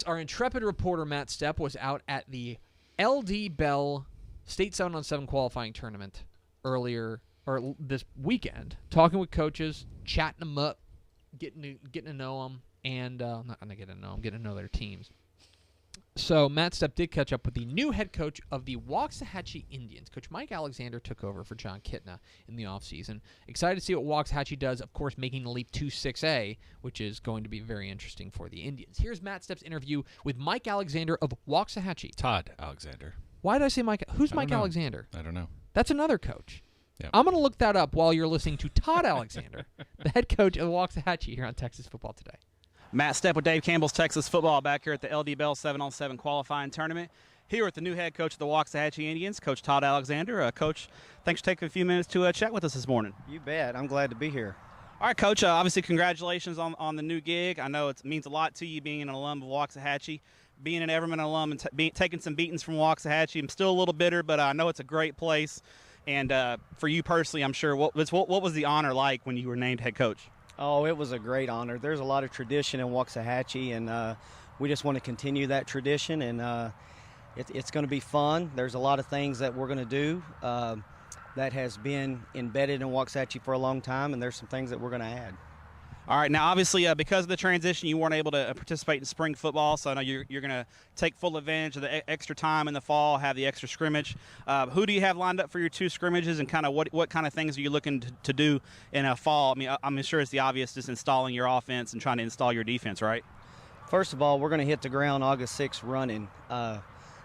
Our intrepid reporter, Matt Stepp, was out at the LD Bell State 7-on-7 qualifying tournament this weekend, talking with coaches, chatting them up, getting to know them, and not going to get to know them, getting to know their teams. So Matt Stepp did catch up with the new head coach of the Waxahachie Indians. Coach Mike Alexander took over for John Kitna in the offseason. Excited to see what Waxahachie does, of course, making the leap to 6A, which is going to be very interesting for the Indians. Here's Matt Stepp's interview with Mike Alexander of Waxahachie. Todd Alexander. Why did I say Mike? Who's Mike Alexander? I don't know. That's another coach. Yep. I'm going to look that up while you're listening to Todd Alexander, the head coach of Waxahachie here on Texas Football Today. Matt Stepp with Dave Campbell's Texas Football back here at the LD Bell 7-on-7 qualifying tournament. Here with the new head coach of the Waxahachie Indians, Coach Todd Alexander. Coach, thanks for taking a few minutes to chat with us this morning. You bet. I'm glad to be here. All right, Coach, obviously congratulations on the new gig. I know it means a lot to you being an alum of Waxahachie, being an Everman alum and taking some beatings from Waxahachie. I'm still a little bitter, but I know it's a great place. And for you personally, I'm sure, what was the honor like when you were named head coach? Oh, it was a great honor. There's a lot of tradition in Waxahachie, and we just want to continue that tradition, and it's going to be fun. There's a lot of things that we're going to do that has been embedded in Waxahachie for a long time, and there's some things that we're going to add. All right, now obviously because of the transition, you weren't able to participate in spring football, so I know you're going to take full advantage of the extra time in the fall, have the extra scrimmage. Who do you have lined up for your two scrimmages, and kind of what kind of things are you looking to do in a fall? I mean, I'm sure it's the obvious, just installing your offense and trying to install your defense, right? First of all, we're going to hit the ground August 6th running.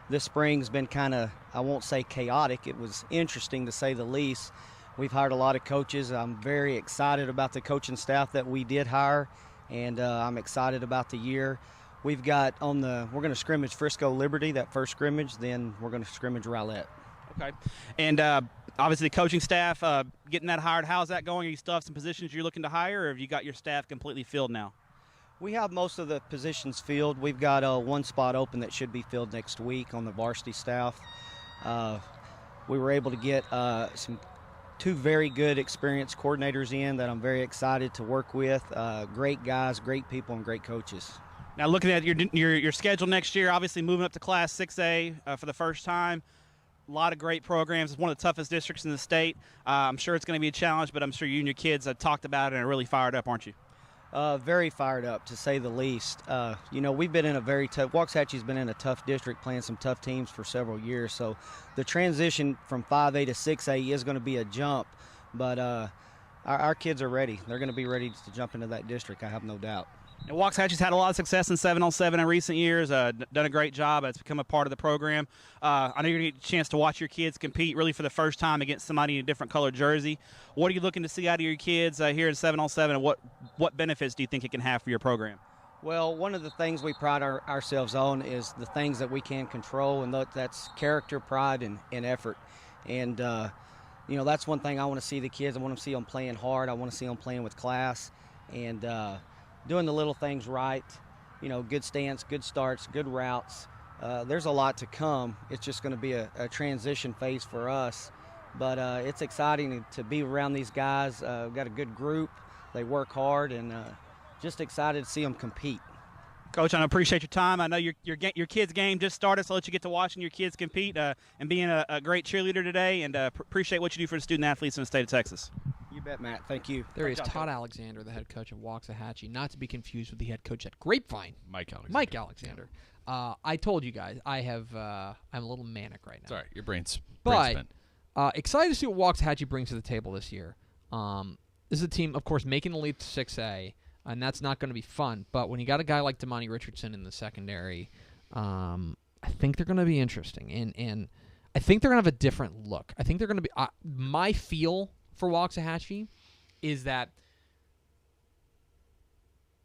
This spring's been kind of, I won't say chaotic. It was interesting to say the least. We've hired a lot of coaches. I'm very excited about the coaching staff that we did hire, and I'm excited about the year. We've got we're going to scrimmage Frisco Liberty, that first scrimmage, then we're going to scrimmage Rowlett. Okay. And obviously the coaching staff, getting that hired, how's that going? Are you still have some positions you're looking to hire, or have you got your staff completely filled now? We have most of the positions filled. We've got one spot open that should be filled next week on the varsity staff. We were able to get two very good experienced coordinators in that I'm very excited to work with. Great guys, great people, and great coaches. Now looking at your schedule next year, obviously moving up to Class 6A for the first time, a lot of great programs. It's one of the toughest districts in the state. I'm sure it's going to be a challenge, but I'm sure you and your kids have talked about it and are really fired up, aren't you? Very fired up, to say the least. We've been in a very tough – Waxahachie's been in a tough district, playing some tough teams for several years. So the transition from 5A to 6A is going to be a jump. But our kids are ready. They're going to be ready to jump into that district, I have no doubt. And Waxahachie's had a lot of success in 7-on-7 in recent years, done a great job. It's become a part of the program. I know you're going to get a chance to watch your kids compete really for the first time against somebody in a different colored jersey. What are you looking to see out of your kids here in 7-on-7, and what benefits do you think it can have for your program? Well, one of the things we pride ourselves on is the things that we can control, and that's character, pride, and effort. And, that's one thing I want to see the kids. I want to see them playing hard. I want to see them playing with class. And doing the little things right, good stance, good starts, good routes. There's a lot to come. It's just going to be a transition phase for us. But it's exciting to be around these guys. We've got a good group. They work hard, and just excited to see them compete. Coach, I appreciate your time. I know your kids' game just started, so I'll let you get to watching your kids compete and being a great cheerleader today, and appreciate what you do for the student-athletes in the state of Texas. You bet, Matt. Thank you. There is Todd Alexander, the head coach of Waxahachie, not to be confused with the head coach at Grapevine, Mike Alexander. Mike Alexander. I told you guys I'm a little manic right now. Sorry, your brain's But spent. excited to see what Waxahachie brings to the table this year. This is a team, of course, making the leap to 6A, and that's not going to be fun. But when you got a guy like Damani Richardson in the secondary, I think they're going to be interesting, and I think they're going to have a different look. I think they're going to be my feel for Waxahachie is that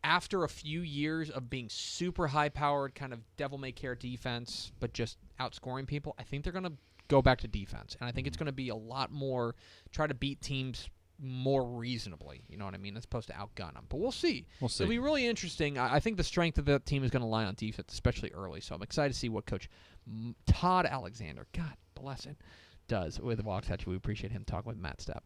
after a few years of being super high-powered, kind of devil-may-care defense, but just outscoring people, I think they're going to go back to defense. And I think it's going to be a lot more try to beat teams more reasonably, you know what I mean, as opposed to outgun them. But we'll see. It'll be really interesting. I think the strength of the team is going to lie on defense, especially early. So I'm excited to see what Coach Todd Alexander, God bless it, does with Waxahachie. We appreciate him talking with Matt Stepp.